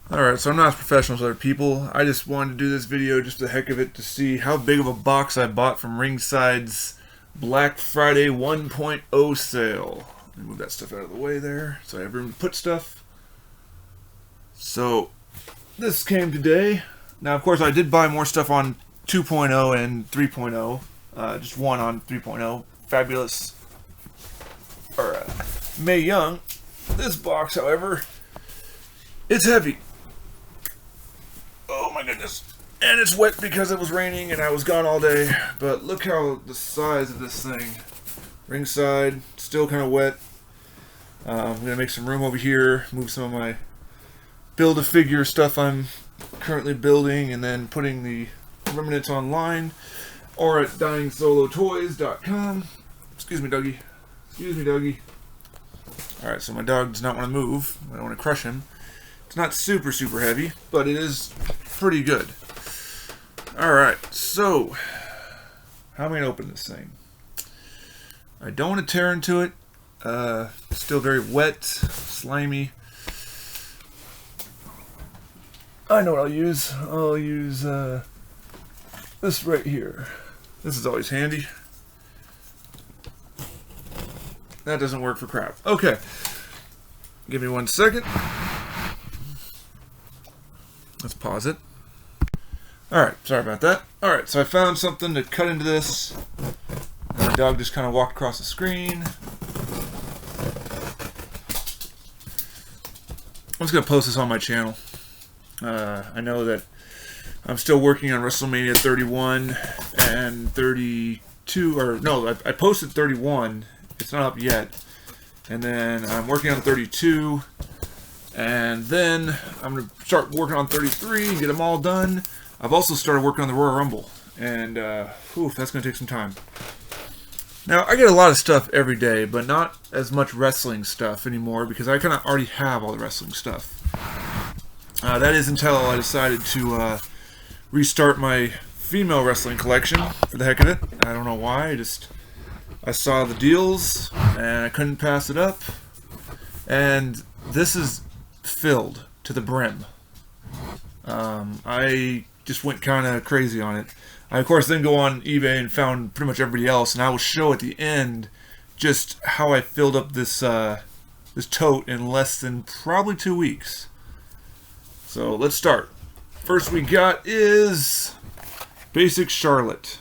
Alright, so I'm not as professional as other people. I just wanted to do this video just for the heck of it to see how big of a box I bought from Ringside's Black Friday 1.0 sale. Let me move that stuff out of the way there so I have room to put stuff. So, this came today. Now, of course, I did buy more stuff on 2.0 and 3.0. Just one on 3.0. Fabulous. Or, Mae Young. This box, however, it's heavy. Oh my goodness. And it's wet because it was raining and I was gone all day. But look how the size of this thing. Ringside, still kind of wet. I'm going to make some room over here, move some of my Build-A-Figure stuff I'm currently building, and then putting the remnants online or at DyingSoloToys.com. Excuse me, Dougie. Excuse me, Dougie. Alright, so my dog does not want to move. I don't want to crush him. It's not super heavy, but it is pretty good. Alright, so how am I going to open this thing? I don't want to tear into it. Still very wet, slimy. I know what I'll use. I'll use this right here. This is always handy. That doesn't work for crap. Okay. Give me 1 second. Let's pause it. Alright, sorry about that. Alright, so I found something to cut into this. And the dog just kind of walked across the screen. I'm just going to post this on my channel. I know that I'm still working on WrestleMania 31 and 32, or no, I posted 31. It's not up yet. And then I'm working on 32. And then I'm going to start working on 33 and get them all done. I've also started working on the Royal Rumble. And, that's going to take some time. Now, I get a lot of stuff every day, but not as much wrestling stuff anymore because I kind of already have all the wrestling stuff. That is until I decided to restart my female wrestling collection for the heck of it. I don't know why. I saw the deals and I couldn't pass it up. And this is filled to the brim. I just went kind of crazy on it. I, of course, then go on eBay and found pretty much everybody else, and I will show at the end just how I filled up this this tote in less than probably 2 weeks. So let's start. First we got is Basic Charlotte.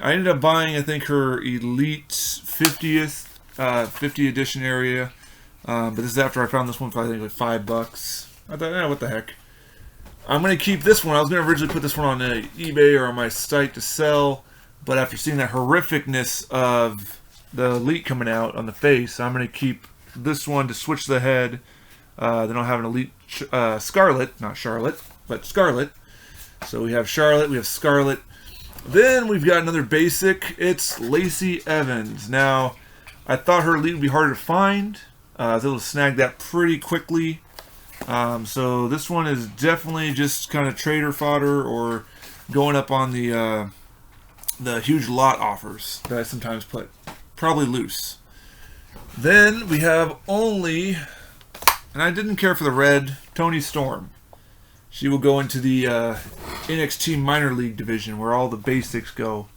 I ended up buying, I think, her Elite 50th 50 edition area, but this is after I found this one for I think like $5. I thought, what the heck. I'm going to keep this one. I was going to originally put this one on eBay or on my site to sell, but after seeing that horrificness of the Elite coming out on the face, I'm going to keep this one to switch the head. Then I'll have an Elite Scarlet, not Charlotte, but Scarlet. So we have Charlotte, we have Scarlet. Then we've got another basic. It's Lacey Evans. Now, I thought her Elite would be harder to find. I was able to snag that pretty quickly. So this one is definitely just kind of trader fodder or going up on the huge lot offers that I sometimes put. Probably loose. Then we have only, and I didn't care for the red, Toni Storm. She will go into the NXT Minor League division where all the basics go.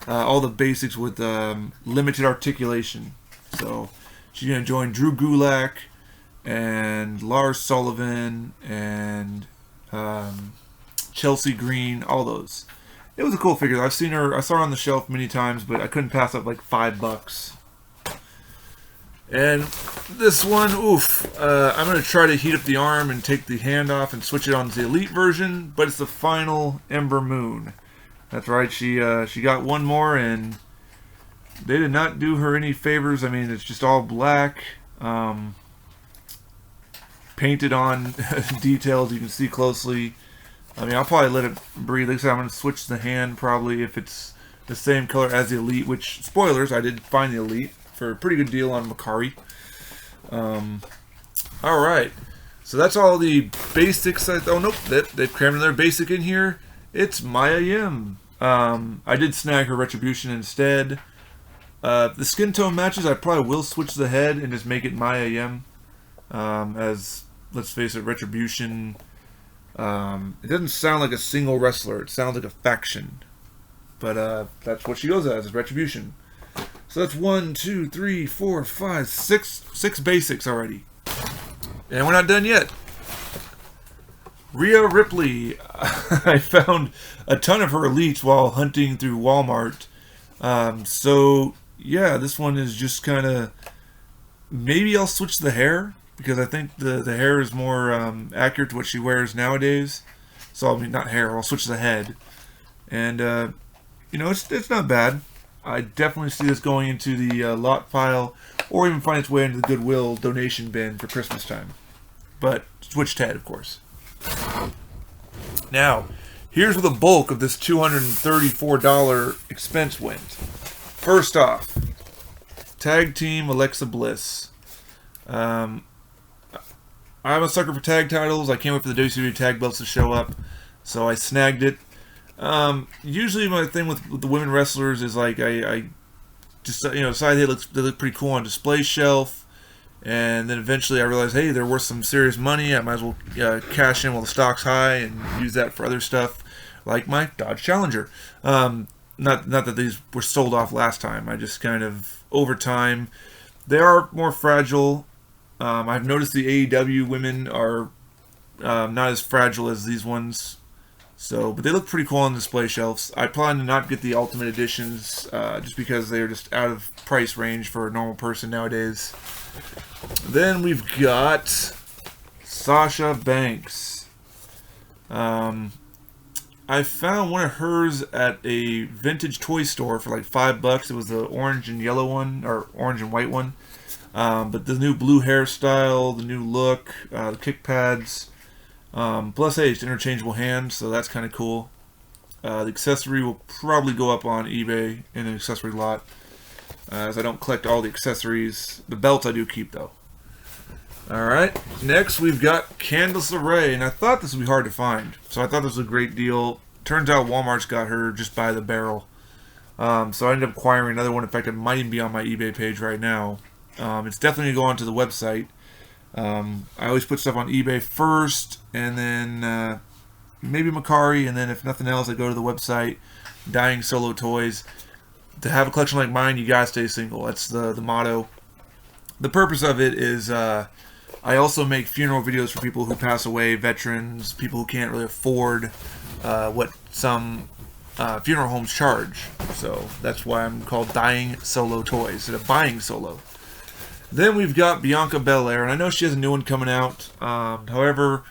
All the basics with limited articulation. So she's going to join Drew Gulak and Lars Sullivan and Chelsea Green, all those. It was a cool figure. I saw her on the shelf many times, but I couldn't pass up like $5. And this one, I'm going to try to heat up the arm and take the hand off and switch it on to the Elite version, but it's the final Ember Moon. That's right, she got one more, and they did not do her any favors. I mean, it's just all black, painted on details you can see closely. I mean, I'll probably let it breathe. Like I said, I'm going to switch the hand probably if it's the same color as the Elite, which, spoilers, I did find the Elite for a pretty good deal on Macari. Alright, so that's all the basics. Oh, nope, they've crammed another basic in here. It's Mia Yim. I did snag her Retribution instead. The skin tone matches, I probably will switch the head and just make it Mia Yim. As let's face it, Retribution. It doesn't sound like a single wrestler. It sounds like a faction. But that's what she goes as, is Retribution. So that's 1, 2, 3, 4, 5, 6 basics already. And we're not done yet. Ria Ripley. I found a ton of her elites while hunting through Walmart. So, yeah, this one is just kind of... Maybe I'll switch the hair, because I think the hair is more accurate to what she wears nowadays. So, I mean, not hair, I'll switch the head. And, you know, it's not bad. I definitely see this going into the lot pile, or even find its way into the Goodwill donation bin for Christmas time. But, switched head, of course. Now, here's where the bulk of this $234 expense went. First off, Tag Team Alexa Bliss. I'm a sucker for tag titles. I can't wait for the WCW tag belts to show up, so I snagged it. Usually my thing with the women wrestlers is like I just, you know, side they look pretty cool on display shelf. And then eventually I realized, hey, they're worth some serious money. I might as well cash in while the stock's high and use that for other stuff, like my Dodge Challenger. Not that these were sold off last time. I just kind of, over time, they are more fragile. I've noticed the AEW women are not as fragile as these ones. So, but they look pretty cool on display shelves. I plan to not get the Ultimate Editions just because they're just out of price range for a normal person nowadays. Then we've got Sasha Banks. I found one of hers at a vintage toy store for like $5. It was the orange and yellow one, or orange and white one. But the new blue hairstyle, the new look, the kick pads. Plus, hey, it's interchangeable hands, so that's kind of cool. The accessory will probably go up on eBay in an accessory lot, as I don't collect all the accessories. The belts I do keep, though. Alright, next we've got Candice LeRae, and I thought this would be hard to find, so I thought this was a great deal. Turns out Walmart's got her just by the barrel. So I ended up acquiring another one. In fact, it might even be on my eBay page right now. It's definitely going to go onto the website. I always put stuff on eBay first, and then maybe Macari, and then if nothing else, I go to the website, Dying Solo Toys. To have a collection like mine, you gotta stay single. That's the motto. The purpose of it is I also make funeral videos for people who pass away, veterans, people who can't really afford what some funeral homes charge. So that's why I'm called Dying Solo Toys instead of Buying Solo. Then we've got Bianca Bel Air, and I know she has a new one coming out. However,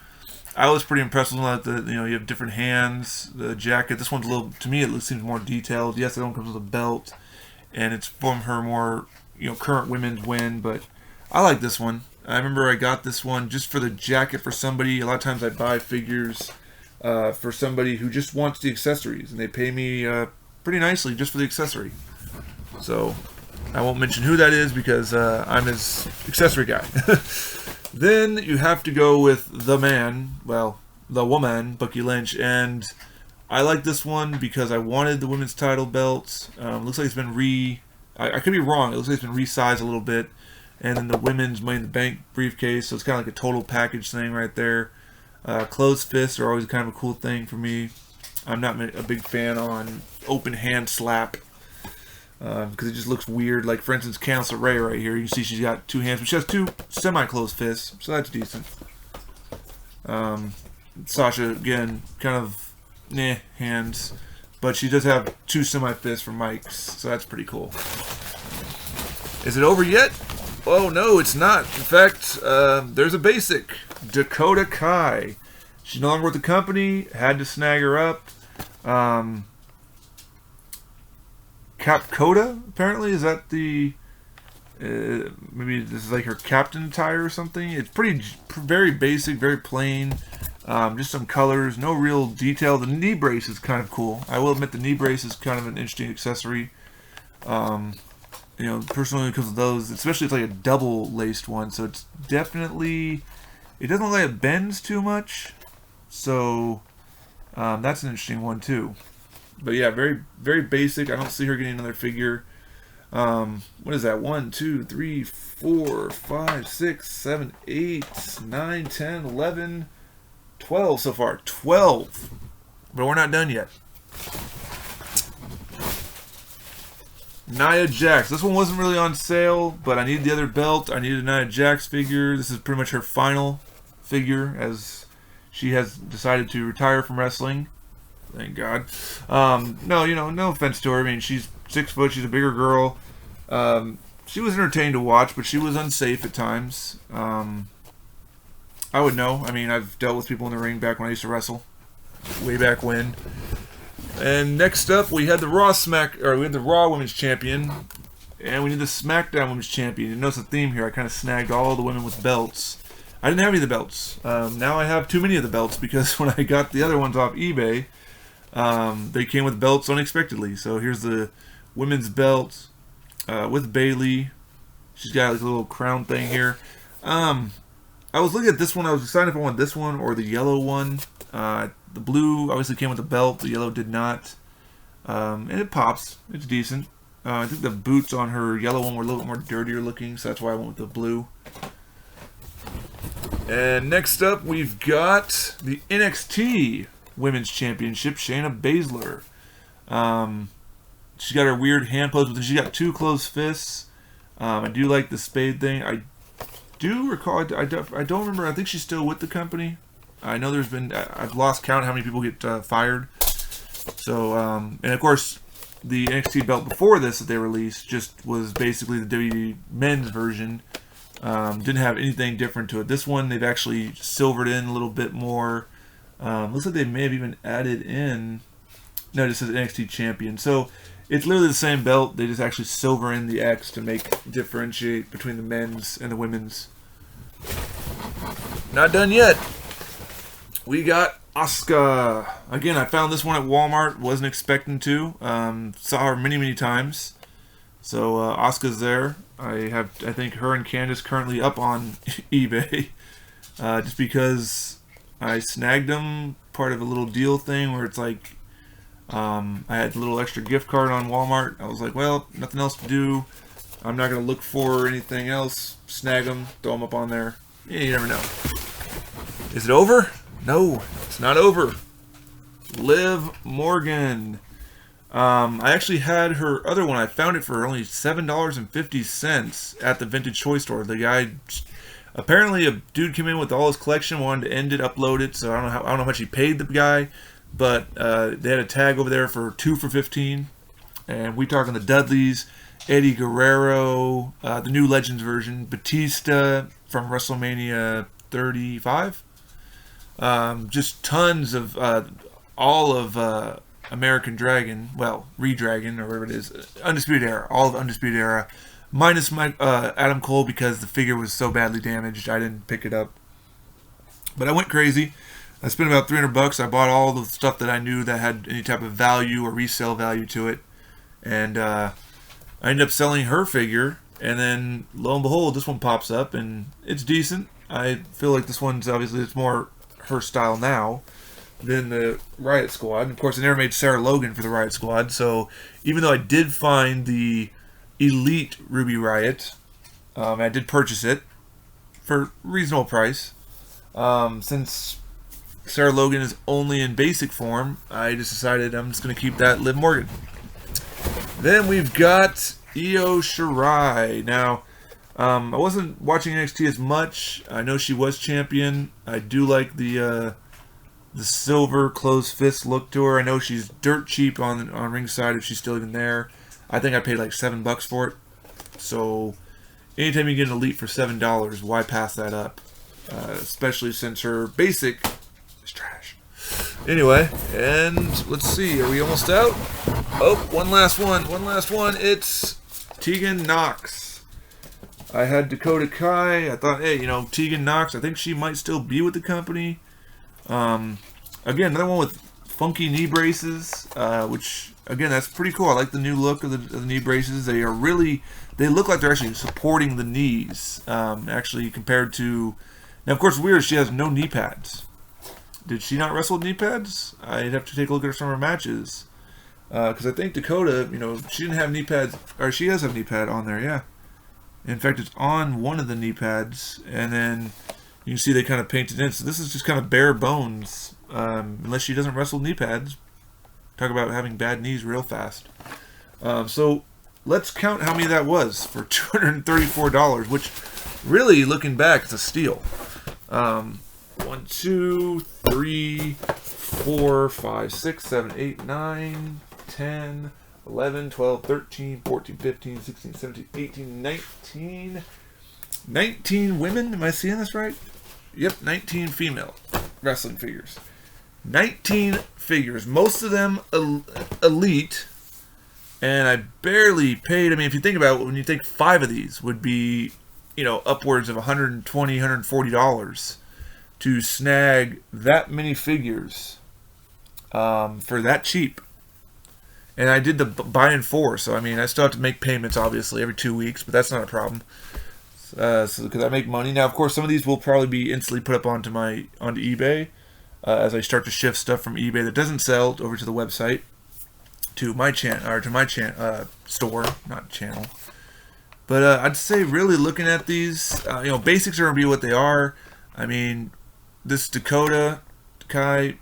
I was pretty impressed with that. You have different hands, the jacket. This one's a little, to me, it seems more detailed. Yes, that one comes with a belt, and it's from her more, current women's win. But I like this one. I remember I got this one just for the jacket for somebody. A lot of times I buy figures for somebody who just wants the accessories, and they pay me pretty nicely just for the accessory. So I won't mention who that is because I'm his accessory guy. Then you have to go with the man, well, the woman, Becky Lynch, and I like this one because I wanted the women's title belt. Looks like it's been I could be wrong. It looks like it's been resized a little bit, and then the women's Money in the Bank briefcase. So it's kind of like a total package thing right there. Closed fists are always kind of a cool thing for me. I'm not a big fan on open hand slap. Because it just looks weird. Like, for instance, Candice LeRae right here. You can see she's got two hands, but she has two semi-closed fists, so that's decent. Sasha, again, kind of hands, but she does have two semi-fists for mics, so that's pretty cool. Is it over yet? Oh, no, it's not. In fact, there's a basic. Dakota Kai. She's no longer with the company. Had to snag her up. Capcoda, apparently, is that the maybe this is like her captain attire or something. It's very basic, very plain, just some colors, no real detail. The knee brace is kind of cool. I will admit the knee brace is kind of an interesting accessory. Personally, because of those, especially it's like a double laced one, so it's definitely, it doesn't look like it bends too much, so that's an interesting one too. But yeah, very, very basic. I don't see her getting another figure. What is that? 1, 2, 3, 4, 5, 6, 7, 8, 9, 10, 11, 12 so far. 12. But we're not done yet. Nia Jax. This one wasn't really on sale, but I needed the other belt. I needed a Nia Jax figure. This is pretty much her final figure, as she has decided to retire from wrestling. Thank God. No, no offense to her. I mean, she's 6 foot. She's a bigger girl. She was entertaining to watch, but she was unsafe at times. I would know. I mean, I've dealt with people in the ring back when I used to wrestle, way back when. And next up, we had the Raw Women's Champion, and we need the SmackDown Women's Champion. You notice the theme here. I kind of snagged all the women with belts. I didn't have any of the belts. Now I have too many of the belts, because when I got the other ones off eBay, they came with belts unexpectedly. So here's the women's belt with Bayley. She's got like a little crown thing here. I was looking at this one. I was deciding if I want this one or the yellow one. The blue obviously came with the belt. The yellow did not. And it pops. It's decent. I think the boots on her yellow one were a little bit more dirtier looking, so that's why I went with the blue. And next up, we've got the NXT Women's Championship, Shayna Basler. She's got her weird hand pose, but she's got 2 closed fists. I do like the spade thing. I do recall, I don't remember, I think she's still with the company. I know there's been, I've lost count how many people get fired. So, and of course, the NXT belt before this that they released just was basically the WWE men's version. Didn't have anything different to it. This one, they've actually silvered in a little bit more. Looks like they may have even added in, no, this is NXT Champion. So, it's literally the same belt. They just actually silver in the X to differentiate between the men's and the women's. Not done yet. We got Asuka. Again, I found this one at Walmart. Wasn't expecting to. Saw her many times. So Asuka's there. I think her and Candice currently up on eBay. Just because I snagged them. Part of a little deal thing where it's like, I had a little extra gift card on Walmart. I was like, well, nothing else to do. I'm not going to look for anything else. Snag them, throw them up on there. Yeah, you never know. Is it over? No, it's not over. Liv Morgan. I actually had her other one. I found it for only $7.50 at the vintage toy store. The guy, apparently a dude came in with all his collection, wanted to end it, upload it. So I don't know how much he paid the guy. But they had a tag over there for 2 for $15, and we talking the Dudleys, Eddie Guerrero, the new Legends version, Batista from WrestleMania 35. Just tons of all of American Dragon, well, Redragon or whatever it is, Undisputed Era, all of Undisputed Era, minus Adam Cole because the figure was so badly damaged I didn't pick it up. But I went crazy. I spent about $300. I bought all the stuff that I knew that had any type of value or resale value to it. And I ended up selling her figure. And then, lo and behold, this one pops up. And it's decent. I feel like this one's obviously, it's more her style now than the Riot Squad. And of course, I never made Sarah Logan for the Riot Squad. So even though I did find the Elite Ruby Riot, I did purchase it for a reasonable price. Since Sarah Logan is only in basic form, I just decided I'm just going to keep that Liv Morgan. Then we've got Io Shirai. Now, I wasn't watching NXT as much. I know she was champion. I do like the silver closed fist look to her. I know she's dirt cheap on ringside if she's still even there. I think I paid like $7 for it. So, anytime you get an Elite for $7, why pass that up? Especially since her basic is trash. Anyway, and let's see, are we almost out? Oh, one last one. It's Tegan Knox. I had Dakota Kai. I thought, hey, Tegan Knox, I think she might still be with the company. Again, another one with funky knee braces, which, again, that's pretty cool. I like the new look of the knee braces. They look like they're actually supporting the knees, actually, compared to... Now, of course, weird, she has no knee pads. Did she not wrestle with knee pads? I'd have to take a look at some of her matches. Because I think Dakota, you know, she didn't have knee pads, or she does have knee pad on there, yeah. In fact, it's on one of the knee pads, and then you can see they kind of painted in. So this is just kind of bare bones, unless she doesn't wrestle knee pads. Talk about having bad knees real fast. So let's count how many that was for $234, which really, looking back, it's a steal. 1, 2, 3, 4, 5, 6, 7, 8, 9, 10, 11, 12, 13, 14, 15, 16, 17, 18, 19. 19 women? Am I seeing this right? Yep, 19 female wrestling figures. 19 figures. Most of them elite. And I barely paid. I mean, if you think about it, when you think 5 of these would be, you know, upwards of $120, $140 to snag that many figures for that cheap. And I did the buy in 4, so I mean, I still have to make payments, obviously, every 2 weeks, but that's not a problem. So because I make money now, of course, some of these will probably be instantly put up onto eBay as I start to shift stuff from eBay that doesn't sell over to the website to my store, not channel. But I'd say really looking at these, you know, basics are gonna be what they are. I mean, this Dakota Kai.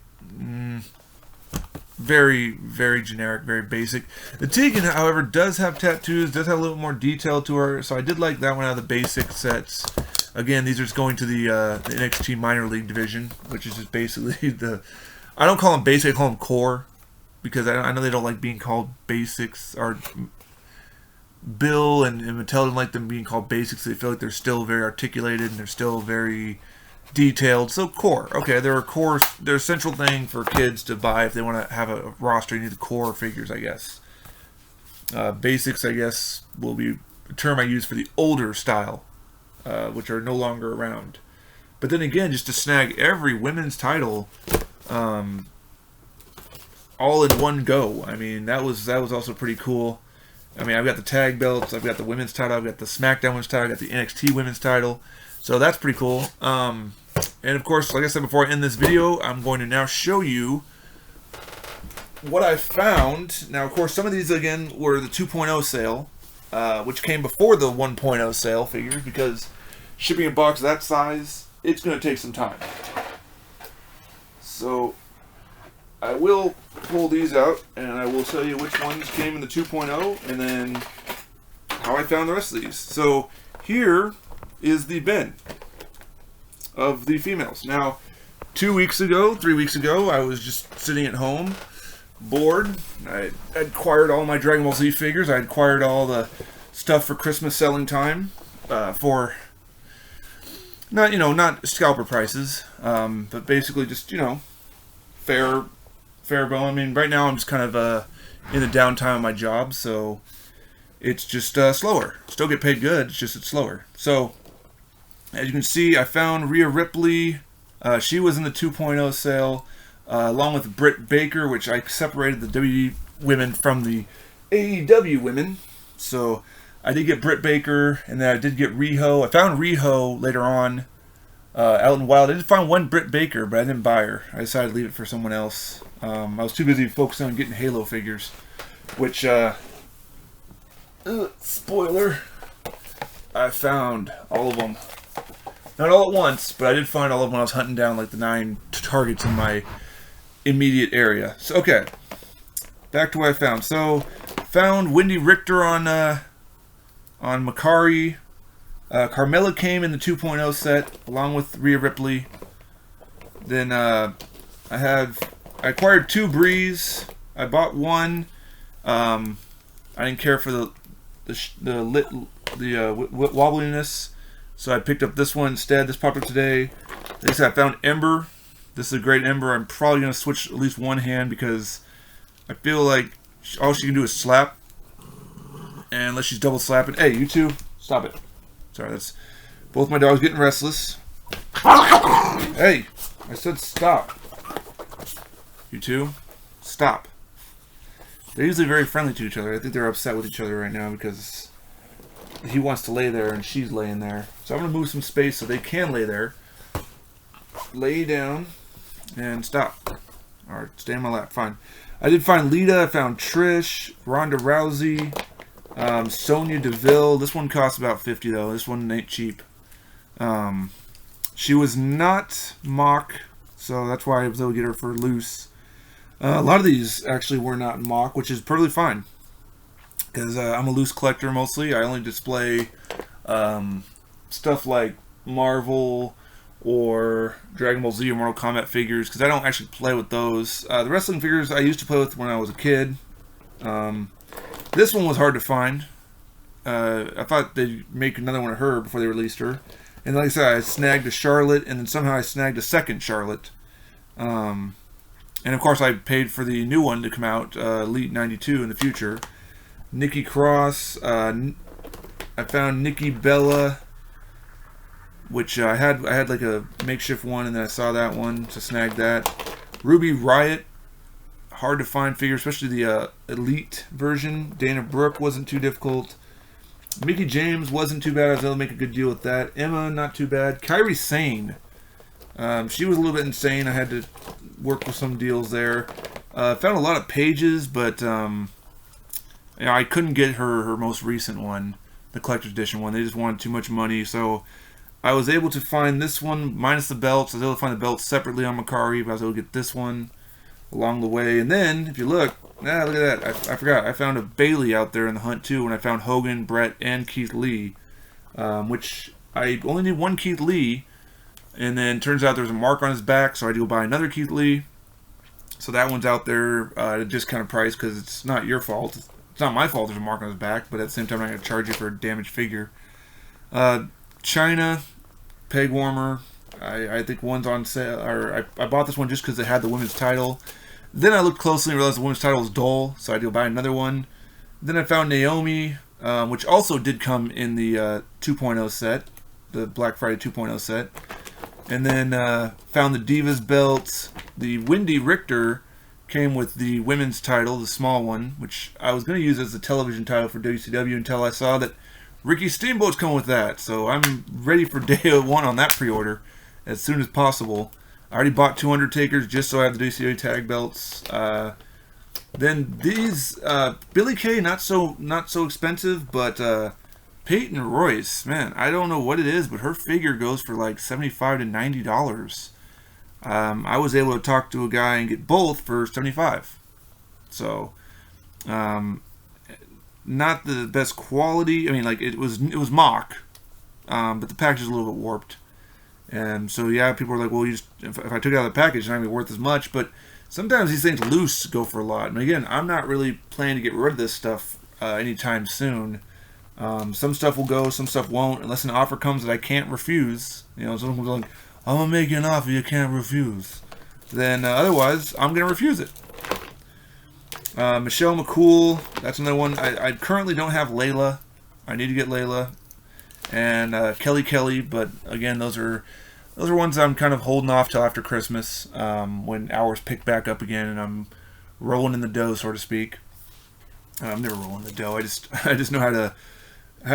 Very, very generic, very basic. The Tegan, however, does have tattoos, does have a little more detail to her, so I did like that one out of the basic sets. Again, these are just going to the NXT minor league division, which is just basically the... I don't call them basic, I call them core, because I know they don't like being called basics, or Bill and Mattel don't like them being called basics. They feel like they're still very articulated and they're still very detailed. So core, okay, they're a core, they're a central thing for kids to buy if they want to have a roster. You need the core figures, I guess. Basics, I guess, will be a term I use for the older style, which are no longer around. But then again, just to snag every women's title, all in one go. I mean, that was also pretty cool. I mean, I've got the tag belts, I've got the women's title, I've got the SmackDown women's title, I've got the NXT women's title. So that's pretty cool. And of course, like I said before, in this video, I'm going to now show you what I found. Now, of course, some of these, again, were the 2.0 sale, which came before the 1.0 sale figures, because shipping a box that size, it's going to take some time. So I will pull these out, and I will tell you which ones came in the 2.0, and then how I found the rest of these. So here is the bin of the females. Now, 3 weeks ago, I was just sitting at home, bored. I had acquired all my Dragon Ball Z figures. I had acquired all the stuff for Christmas selling time for not scalper prices, but basically just, you know, fair bone. I mean, right now I'm just kind of in the downtime of my job, so it's just slower. Still get paid good, it's just it's slower. So as you can see, I found Ria Ripley. She was in the 2.0 sale, along with Britt Baker, which I separated the WWE women from the AEW women. So I did get Britt Baker, and then I did get Riho. I found Riho later on out in Wild. I did find one Britt Baker, but I didn't buy her. I decided to leave it for someone else. I was too busy focusing on getting Halo figures, which, spoiler, I found all of them. Not all at once, but I did find all of them when I was hunting down like the 9 targets in my immediate area. So, okay, back to what I found. So, found Wendy Richter on Makari. Carmella came in the 2.0 set along with Ria Ripley. Then I acquired 2 Breeze. I bought one. I didn't care for the wobbliness, so I picked up this one instead. This popped up today. Like I said, I found Ember. This is a great Ember. I'm probably going to switch at least one hand because I feel like all she can do is slap. And unless she's double slapping. Hey, you two, stop it. Sorry, that's both my dogs getting restless. Hey, I said stop. You two, stop. They're usually very friendly to each other. I think they're upset with each other right now because he wants to lay there and she's laying there. So I'm going to move some space so they can lay there. Lay down and stop. Alright, stay in my lap. Fine. I did find Lita. I found Trish, Ronda Rousey, Sonya Deville. This one costs about $50 though. This one ain't cheap. She was not mock, so that's why I was able to get her for loose. A lot of these actually were not mock, which is perfectly fine. Because I'm a loose collector mostly. I only display stuff like Marvel or Dragon Ball Z or Mortal Kombat figures, because I don't actually play with those. The wrestling figures I used to play with when I was a kid. This one was hard to find. I thought they'd make another one of her before they released her. And like I said, I snagged a Charlotte, and then somehow I snagged a second Charlotte. And of course I paid for the new one to come out, Elite 92 in the future. Nikki Cross. I found Nikki Bella, which I had like a makeshift one, and then I saw that one, so snagged that. Ruby Riott, hard to find figure, especially the Elite version. Dana Brooke wasn't too difficult. Mickie James wasn't too bad. I was able to make a good deal with that. Emma, not too bad. Kairi Sane. She was a little bit insane. I had to work with some deals there. Found a lot of pages, but I couldn't get her most recent one, the collector's edition one. They just wanted too much money, so I was able to find this one minus the belts. I was able to find the belts separately on Macari, but I was able to get this one along the way. And then, if you look at that. I forgot. I found a Bailey out there in the hunt too, when I found Hogan, Brett, and Keith Lee, which I only need one Keith Lee, and then turns out there's a mark on his back, so I had to go buy another Keith Lee. So that one's out there at a discounted price because it's not your fault. It's not my fault there's a mark on his back, but at the same time I'm not going to charge you for a damaged figure. China, peg warmer. I think one's on sale, or I bought this one just because it had the women's title. Then I looked closely and realized the women's title was dull, so I had to go buy another one. Then I found Naomi, which also did come in the 2.0 set, the Black Friday 2.0 set. And then found the Divas belt. The Wendy Richter came with the women's title, the small one, which I was going to use as the television title for WCW until I saw that Ricky Steamboat's coming with that. So I'm ready for day one on that pre-order as soon as possible. I already bought 2 Undertakers just so I have the WCW tag belts. Then these Billie Kay, not so expensive, but Peyton Royce, man, I don't know what it is, but her figure goes for like $75 to $90. I was able to talk to a guy and get both for $75. So, not the best quality. I mean, like it was mock, but the package is a little bit warped. And so yeah, people are like, well, if I took it out of the package, it's not gonna be worth as much. But sometimes these things loose go for a lot. And again, I'm not really planning to get rid of this stuff anytime soon. Some stuff will go, some stuff won't, unless an offer comes that I can't refuse. You know, someone's like, I'm gonna make you an offer you can't refuse. Then otherwise, I'm gonna refuse it. Michelle McCool, that's another one. I currently don't have Layla. I need to get Layla. And Kelly, but again, those are ones I'm kind of holding off till after Christmas, when hours pick back up again and I'm rolling in the dough, so to speak. I'm never rolling in the dough. I just know how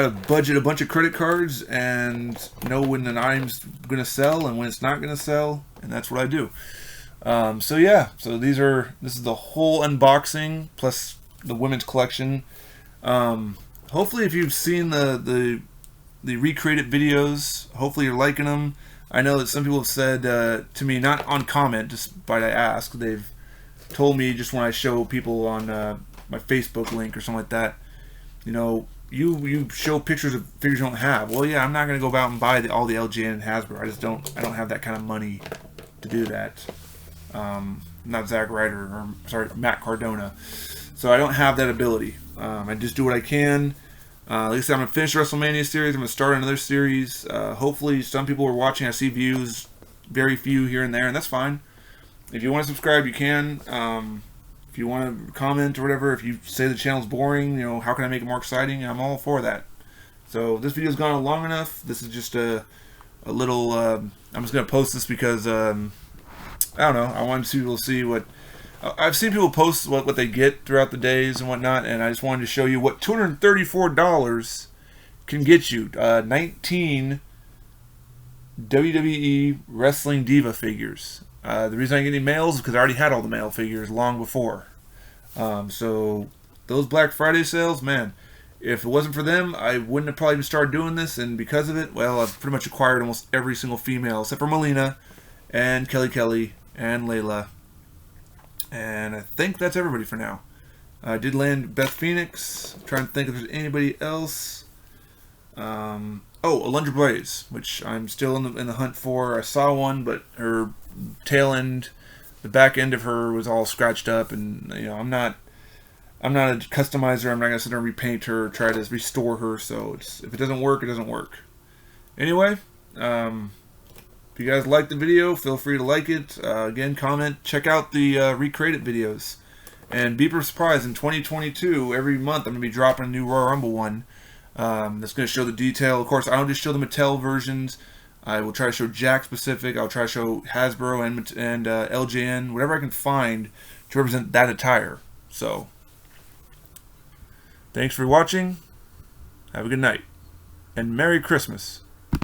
to budget a bunch of credit cards and know when an item's going to sell and when it's not going to sell, and that's what I do. So yeah, so this is the whole unboxing plus the women's collection. Hopefully, if you've seen the recreated videos, hopefully you're liking them. I know that some people have said to me, not on comment, just by I ask, they've told me just when I show people on my Facebook link or something like that, you know, you show pictures of figures you don't have. Well, yeah, I'm not going to go out and buy all the LJN and Hasbro. I don't have that kind of money to do that. Not Zack Ryder, Matt Cardona. So I don't have that ability. I just do what I can. Like I said, I'm going to finish the WrestleMania series. I'm going to start another series. Hopefully some people are watching. I see views, very few here and there, and that's fine. If you want to subscribe, you can. If you want to comment or whatever, if you say the channel's boring, you know, how can I make it more exciting? I'm all for that. So this video's gone on long enough. This is just a little, I'm just going to post this because, I don't know, I want people to see what, I've seen people post what they get throughout the days and whatnot, and I just wanted to show you what $234 can get you. 19 WWE Wrestling Diva figures. The reason I didn't get any males is because I already had all the male figures long before. So those Black Friday sales, man, if it wasn't for them, I wouldn't have probably even started doing this. And because of it, well, I've pretty much acquired almost every single female except for Melina and Kelly and Layla. And I think that's everybody for now. I did land Beth Phoenix. I'm trying to think if there's anybody else. Alundra Blaze, which I'm still in the hunt for. I saw one, but her tail end, the back end of her was all scratched up, and I'm not a customizer. I'm not gonna sit there and repaint her or try to restore her. So if it doesn't work, it doesn't work. Anyway, if you guys like the video, feel free to like it. Again, comment. Check out the Recreate It videos. And be surprised, in 2022, every month I'm going to be dropping a new Royal Rumble one. That's going to show the detail. Of course, I don't just show the Mattel versions. I will try to show Jack specific. I'll try to show Hasbro and LJN, whatever I can find to represent that attire. So, thanks for watching. Have a good night. And Merry Christmas.